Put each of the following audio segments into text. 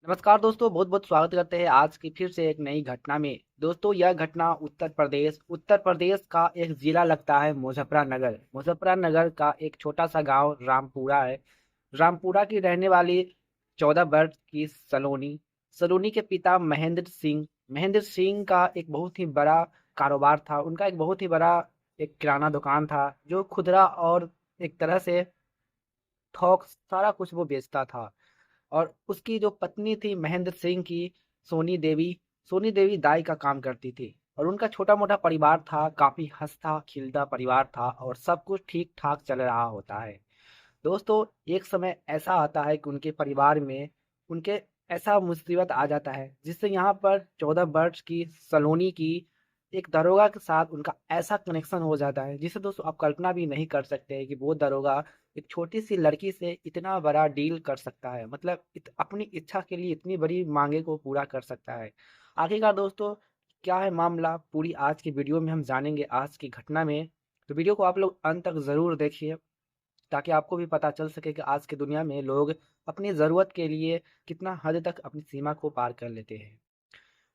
नमस्कार दोस्तों, बहुत बहुत स्वागत करते हैं आज की फिर से एक नई घटना में। दोस्तों, यह घटना उत्तर प्रदेश का एक जिला लगता है मुजफ्फरनगर। मुजफ्फरनगर का एक छोटा सा गांव रामपुरा है। रामपुरा की रहने वाली 14 वर्ष की सलोनी। सलोनी के पिता महेंद्र सिंह का एक बहुत ही बड़ा कारोबार था। उनका एक बहुत ही बड़ा एक किराना दुकान था जो खुदरा और एक तरह से थोक सारा कुछ वो बेचता था। और उसकी जो पत्नी थी महेंद्र सिंह की, सोनी देवी सोनी देवी दाई का काम करती थी। और उनका छोटा मोटा परिवार था, काफी हंसता खिलता परिवार था और सब कुछ ठीक ठाक चल रहा होता है। दोस्तों, एक समय ऐसा आता है कि उनके परिवार में उनके ऐसा मुसीबत आ जाता है जिससे यहाँ पर 14 वर्ष की सलोनी की एक दरोगा के साथ उनका ऐसा कनेक्शन हो जाता है जिसे दोस्तों आप कल्पना भी नहीं कर सकते हैं कि वो दरोगा एक छोटी सी लड़की से इतना बड़ा डील कर सकता है। मतलब अपनी इच्छा के लिए इतनी बड़ी मांगे को पूरा कर सकता है। आखिरकार दोस्तों, क्या है मामला, पूरी आज की वीडियो में हम जानेंगे आज की घटना में। तो वीडियो को आप लोग अंत तक ज़रूर देखिए ताकि आपको भी पता चल सके कि आज की दुनिया में लोग अपनी ज़रूरत के लिए कितना हद तक अपनी सीमा को पार कर लेते हैं।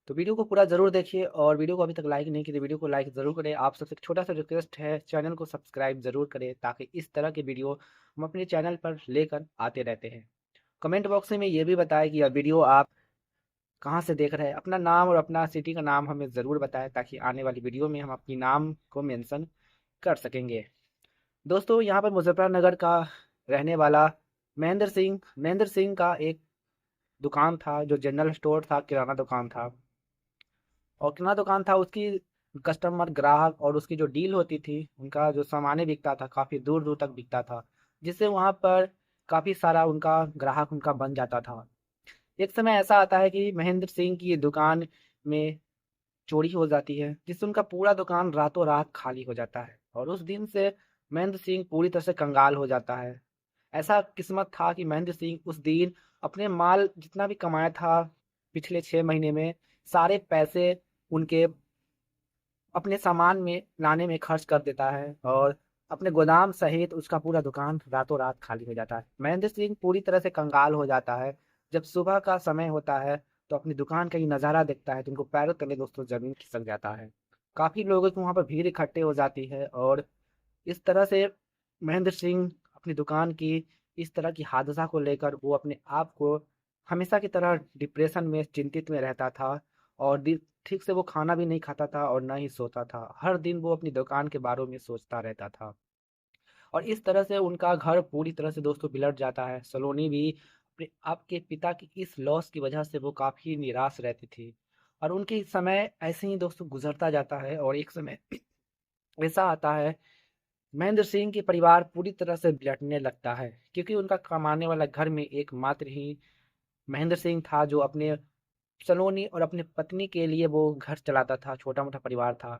तो वीडियो को पूरा ज़रूर देखिए और वीडियो को अभी तक लाइक नहीं किया तो वीडियो को लाइक ज़रूर करें। आप सबसे एक छोटा सा रिक्वेस्ट है, चैनल को सब्सक्राइब ज़रूर करें ताकि इस तरह के वीडियो हम अपने चैनल पर लेकर आते रहते हैं। कमेंट बॉक्स में ये भी बताएं कि यह वीडियो आप कहाँ से देख रहे हैं। अपना नाम और अपना सिटी का नाम हमें ज़रूर बताएं ताकि आने वाली वीडियो में हम अपनी नाम को मेंशन कर सकेंगे। दोस्तों, यहाँ पर मुजफ्फरनगर का रहने वाला महेंद्र सिंह का एक दुकान था जो जनरल स्टोर था, किराना दुकान था। और किराना दुकान था, उसकी कस्टमर ग्राहक और उसकी जो डील होती थी, उनका जो सामान्य बिकता था काफ़ी दूर दूर तक बिकता था, जिससे वहाँ पर काफ़ी सारा उनका ग्राहक उनका बन जाता था। एक समय ऐसा आता है कि महेंद्र सिंह की दुकान में चोरी हो जाती है जिससे उनका पूरा दुकान रातों रात खाली हो जाता है और उस दिन से महेंद्र सिंह पूरी तरह से कंगाल हो जाता है। ऐसा किस्मत था कि महेंद्र सिंह उस दिन अपने माल जितना भी कमाया था पिछले 6 महीने में, सारे पैसे उनके अपने सामान में लाने में खर्च कर देता है और अपने गोदाम सहित उसका पूरा दुकान रातों रात खाली हो जाता है। महेंद्र सिंह पूरी तरह से कंगाल हो जाता है। जब सुबह का समय होता है तो अपनी दुकान का ये नज़ारा देखता है तो उनको पैरों तले दोस्तों ज़मीन खिसक जाता है। काफ़ी लोगों की वहाँ पर भीड़ इकट्ठे हो जाती है और इस तरह से महेंद्र सिंह अपनी दुकान की इस तरह की हादसा को लेकर वो अपने आप को हमेशा की तरह डिप्रेशन में चिंतित में रहता था। और ठीक से वो खाना भी नहीं खाता था और ना ही सोता था। हर दिन वो अपनी दुकान के बारे में सोचता रहता था और इस तरह से उनका घर पूरी तरह से दोस्तों बिलट जाता है। सलोनी भी अपने आपके पिता की इस लॉस की वजह से वो काफ़ी निराश रहती थी और उनकी समय ऐसे ही दोस्तों गुजरता जाता है। और एक समय ऐसा आता है, महेंद्र सिंह की परिवार पूरी तरह से बिगड़ने लगता है क्योंकि उनका कमाने वाला घर में एकमात्र ही महेंद्र सिंह था जो अपने सलोनी और अपने पत्नी के लिए वो घर चलाता था, छोटा मोटा परिवार था।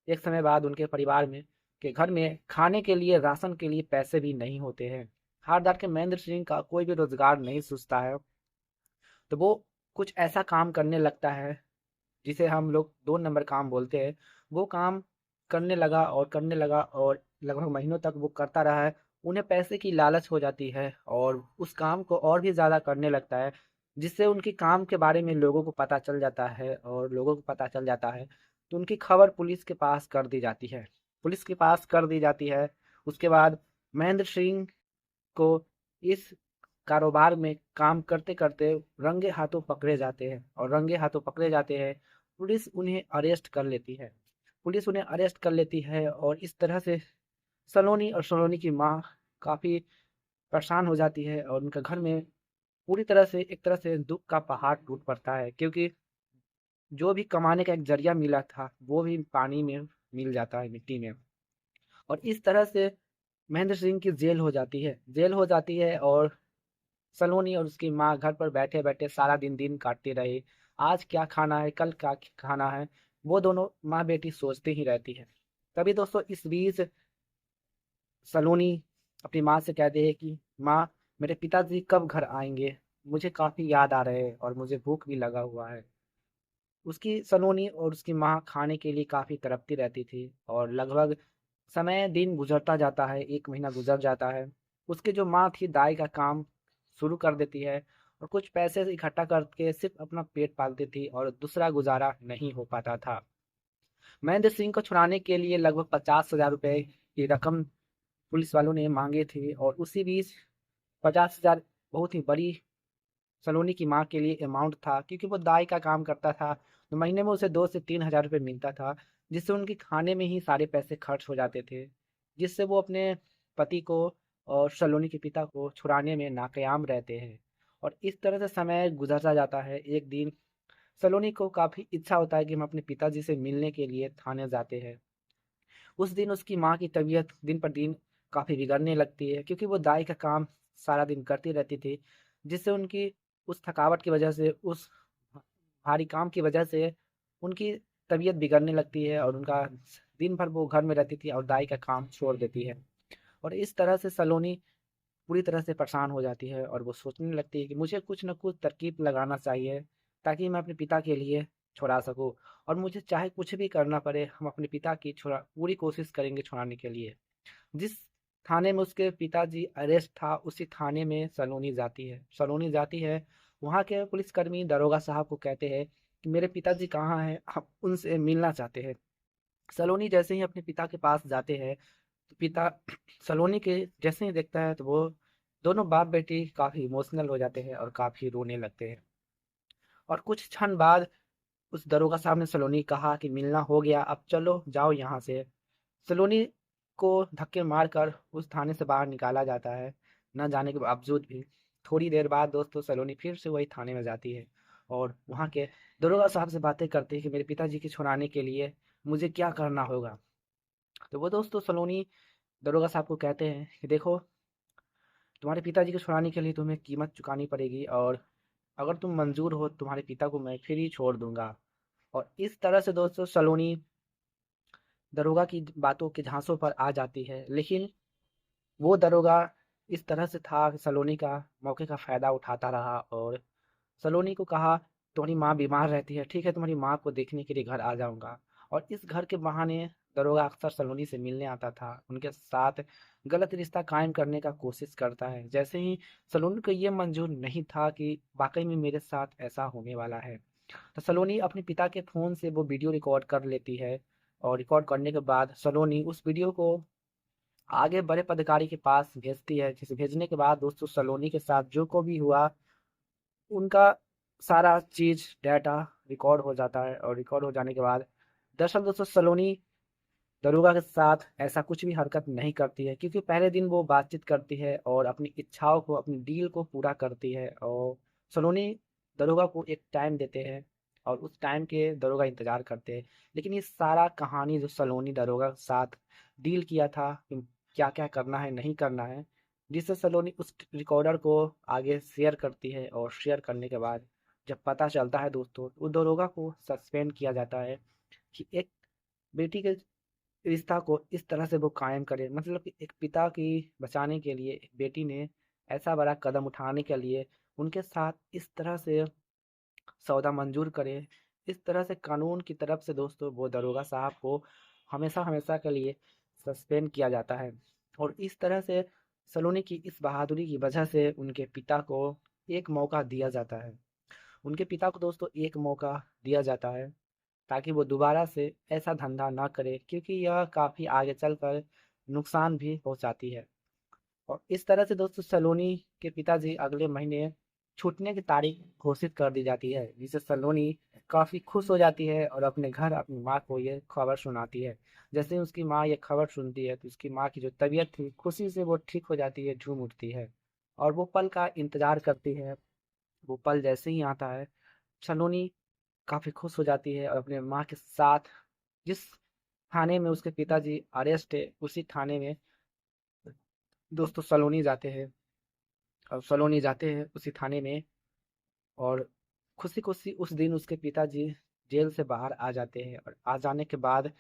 एक समय बाद उनके परिवार में के घर में खाने के लिए राशन के लिए पैसे भी नहीं होते हैं। हार डार के महेंद्र सिंह का कोई भी रोजगार नहीं सूझता है तो वो कुछ ऐसा काम करने लगता है जिसे हम लोग 2 नंबर काम बोलते हैं। वो काम करने लगा और लगभग महीनों तक वो करता रहा है। उन्हें पैसे की लालच हो जाती है और उस काम को और भी ज़्यादा करने लगता है जिससे उनके काम के बारे में लोगों को पता चल जाता है। और लोगों को पता चल जाता है तो उनकी खबर पुलिस के पास कर दी जाती है। पुलिस के पास कर दी जाती है। उसके बाद महेंद्र सिंह को इस कारोबार में काम करते करते रंगे हाथों पकड़े जाते हैं और रंगे हाथों पकड़े जाते हैं। पुलिस उन्हें अरेस्ट कर लेती है। पुलिस उन्हें अरेस्ट कर लेती है और इस तरह से सलोनी और सलोनी की माँ काफ़ी परेशान हो जाती है और उनके घर में पूरी तरह से एक तरह से दुख का पहाड़ टूट पड़ता है क्योंकि जो भी कमाने का एक जरिया मिला था वो भी पानी में मिल जाता है, मिट्टी में। और इस तरह से महेंद्र सिंह की जेल हो जाती है और सलोनी और उसकी माँ घर पर बैठे बैठे सारा दिन दिन काटती रही। आज क्या खाना है, कल क्या खाना है, वो दोनों माँ बेटी सोचती ही रहती है। तभी दोस्तों इस बीच सलोनी अपनी माँ से कहती है कि माँ, मेरे पिताजी कब घर आएंगे, मुझे काफ़ी याद आ रहे हैं और मुझे भूख भी लगा हुआ है। उसकी सलोनी और उसकी माँ खाने के लिए काफ़ी तड़पती रहती थी और लगभग समय दिन गुजरता जाता है, 1 महीना गुजर जाता है। उसकी जो माँ थी दाई का काम शुरू कर देती है और कुछ पैसे इकट्ठा करके सिर्फ अपना पेट पालती थी और दूसरा गुजारा नहीं हो पाता था। महेंद्र सिंह को छुड़ाने के लिए लगभग 50,000 रुपए की रकम पुलिस वालों ने मांगे थे और उसी बीच 50,000 बहुत ही बड़ी सलोनी की माँ के लिए अमाउंट था, क्योंकि वो दाई का काम करता था। तो महीने में उसे 2 से 3 हज़ार रुपये मिलता था, जिससे उनके खाने में ही सारे पैसे खर्च हो जाते थे, जिससे वो अपने पति को और सलोनी के पिता को छुड़ाने में नाकाम रहते हैं। और इस तरह से समय गुजरता जाता है। एक दिन सलोनी को काफ़ी इच्छा होता है कि हम अपने पिताजी से मिलने के लिए थाने जाते हैं। उस दिन उसकी माँ की तबीयत दिन पर दिन काफ़ी बिगड़ने लगती है, क्योंकि वो दाई का काम सारा दिन करती रहती थी, जिससे उनकी उस थकावट की वजह से, उस भारी काम की वजह से उनकी तबीयत बिगड़ने लगती है और उनका दिन भर वो घर में रहती थी और दाई का काम छोड़ देती है। और इस तरह से सलोनी पूरी तरह से परेशान हो जाती है और वो सोचने लगती है कि मुझे कुछ न कुछ तरकीब लगाना चाहिए, ताकि मैं अपने पिता के लिए छुड़ा सकूं। और मुझे चाहे कुछ भी करना पड़े, हम अपने पिता की छुड़ा पूरी कोशिश करेंगे छुड़ाने के लिए। जिस थाने में उसके पिताजी अरेस्ट था, उसी थाने में सलोनी जाती है। वहाँ के पुलिसकर्मी दरोगा साहब को कहते हैं कि मेरे पिताजी कहाँ हैं, हम उनसे मिलना चाहते हैं। सलोनी जैसे ही अपने पिता के पास जाते हैं, तो पिता सलोनी के जैसे ही देखता है, तो वो दोनों बाप बेटी काफ़ी इमोशनल हो जाते हैं और काफ़ी रोने लगते हैं। और कुछ क्षण बाद उस दरोगा साहब ने सलोनी कहा कि मिलना हो गया, अब चलो जाओ यहाँ से। सलोनी को धक्के मारकर उस थाने से बाहर निकाला जाता है। न जाने के बावजूद भी थोड़ी देर बाद दोस्तों सलोनी फिर से वही थाने में जाती है और वहाँ के दरोगा साहब से बातें करती है कि मेरे पिताजी की छुड़ाने के लिए मुझे क्या करना होगा। तो वो दोस्तों सलोनी दरोगा साहब को कहते हैं कि देखो, तुम्हारे पिताजी को छुड़ाने के लिए तुम्हें कीमत चुकानी पड़ेगी, और अगर तुम मंजूर हो, तुम्हारे पिता को मैं फिर ही छोड़ दूंगा। और इस तरह से दोस्तों सलोनी दरोगा की बातों के झांसों पर आ जाती है। लेकिन वो दरोगा इस तरह से था कि सलोनी का मौके का फ़ायदा उठाता रहा और सलोनी को कहा, तुम्हारी माँ बीमार रहती है, ठीक है, तुम्हारी माँ को देखने के लिए घर आ जाऊंगा। और इस घर के बहाने दरोगा अक्सर सलोनी से मिलने आता था, उनके साथ गलत रिश्ता कायम करने का कोशिश करता है। जैसे ही सलोनी को ये मंजूर नहीं था कि वाकई में मेरे साथ ऐसा होने वाला है, तो सलोनी अपने पिता के फ़ोन से वो वीडियो रिकॉर्ड कर लेती है। और रिकॉर्ड करने के बाद सलोनी उस वीडियो को आगे बड़े पदाधिकारी के पास भेजती है, जिसे भेजने के बाद दोस्तों सलोनी के साथ जो को भी हुआ, उनका सारा चीज़ डाटा रिकॉर्ड हो जाता है। और रिकॉर्ड हो जाने के बाद दरअसल दोस्तों सलोनी दरोगा के साथ ऐसा कुछ भी हरकत नहीं करती है, क्योंकि पहले दिन वो बातचीत करती है और अपनी इच्छाओं को, अपनी डील को पूरा करती है। और सलोनी दरोगा को एक टाइम देते हैं और उस टाइम के दरोगा इंतजार करते हैं। लेकिन ये सारा कहानी जो सलोनी दरोगा के साथ डील किया था कि क्या क्या करना है नहीं करना है, जिससे सलोनी उस रिकॉर्डर को आगे शेयर करती है। और शेयर करने के बाद जब पता चलता है दोस्तों, उस दरोगा को सस्पेंड किया जाता है कि एक बेटी के रिश्ता को इस तरह से वो कायम करे, मतलब कि एक पिता की बचाने के लिए एक बेटी ने ऐसा बड़ा कदम उठाने के लिए उनके साथ इस तरह से सौदा मंजूर करे। इस तरह से कानून की तरफ से दोस्तों वो दरोगा साहब को हमेशा हमेशा के लिए सस्पेंड किया जाता है। और इस तरह से सलोनी की इस बहादुरी की वजह से उनके पिता को एक मौका दिया जाता है। उनके पिता को दोस्तों एक मौका दिया जाता है, ताकि वो दोबारा से ऐसा धंधा ना करे, क्योंकि यह काफ़ी आगे चलकर नुकसान भी पहुंचाती है। और इस तरह से दोस्तों सलोनी के पिताजी अगले महीने छूटने की तारीख घोषित कर दी जाती है, जिससे सलोनी काफ़ी खुश हो जाती है और अपने घर अपनी माँ को ये खबर सुनाती है। जैसे ही उसकी माँ ये खबर सुनती है, तो उसकी माँ की जो तबीयत थी खुशी से वो ठीक हो जाती है, झूम उठती है और वो पल का इंतजार करती है। वो पल जैसे ही आता है, सलोनी काफ़ी खुश हो जाती है और अपने माँ के साथ जिस थाने में उसके पिताजी अरेस्ट है, उसी थाने में दोस्तों सलोनी जाते हैं उसी थाने में। और खुशी खुशी उस दिन उसके पिताजी जेल से बाहर आ जाते हैं और आ जाने के बाद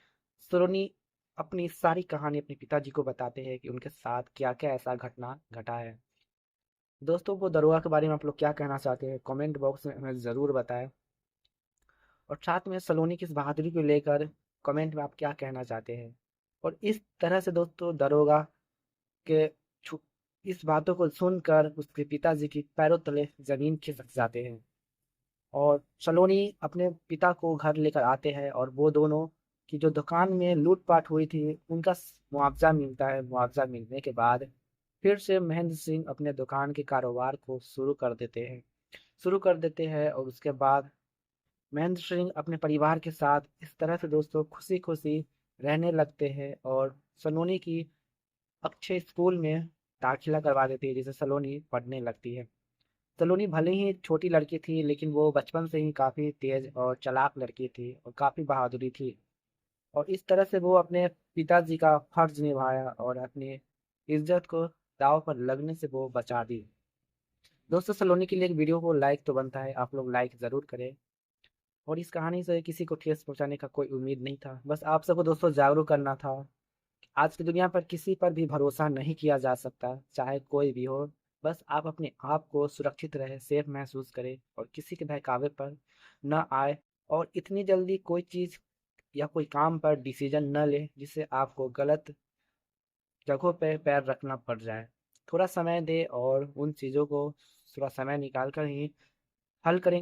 सलोनी अपनी सारी कहानी अपने पिताजी को बताते हैं कि उनके साथ क्या क्या ऐसा घटना घटा है। दोस्तों वो दरोगा के बारे में आप लोग क्या कहना चाहते हैं, कमेंट बॉक्स में हमें ज़रूर बताएं। और साथ में सलोनी की इस बहादुरी को लेकर कमेंट में आप क्या कहना चाहते हैं। और इस तरह से दोस्तों दरोगा के छु इस बातों को सुनकर उसके पिताजी की पैरों तले जमीन खिसक जाते हैं और सलोनी अपने पिता को घर लेकर आते हैं और वो दोनों की जो दुकान में लूटपाट हुई थी उनका मुआवजा मिलता है। मुआवजा मिलने के बाद फिर से महेंद्र सिंह अपने दुकान के कारोबार को शुरू कर देते हैं और उसके बाद महेंद्र सिंह अपने परिवार के साथ इस तरह से दोस्तों खुशी खुशी रहने लगते हैं और सलोनी की अच्छे स्कूल में दाखिला करवा देती है जिसे सलोनी पढ़ने लगती है। सलोनी भले ही छोटी लड़की थी लेकिन वो बचपन से ही काफ़ी तेज और चालाक लड़की थी और काफ़ी बहादुरी थी और इस तरह से वो अपने पिताजी का फर्ज निभाया और अपनी इज्जत को दांव पर लगने से वो बचा दी। दोस्तों सलोनी के लिए एक वीडियो को लाइक तो बनता है, आप लोग लाइक ज़रूर करें। और इस कहानी से किसी को ठेस पहुंचाने का कोई उम्मीद नहीं था, बस आप सबको दोस्तों जागरूक करना था। आज की दुनिया पर किसी पर भी भरोसा नहीं किया जा सकता, चाहे कोई भी हो। बस आप अपने आप को सुरक्षित रहे, सेफ महसूस करें और किसी के बहकावे पर न आए और इतनी जल्दी कोई चीज़ या कोई काम पर डिसीजन न ले जिससे आपको गलत जगहों पे पैर रखना पड़ जाए। थोड़ा समय दें और उन चीज़ों को थोड़ा समय निकाल कर ही हल करें।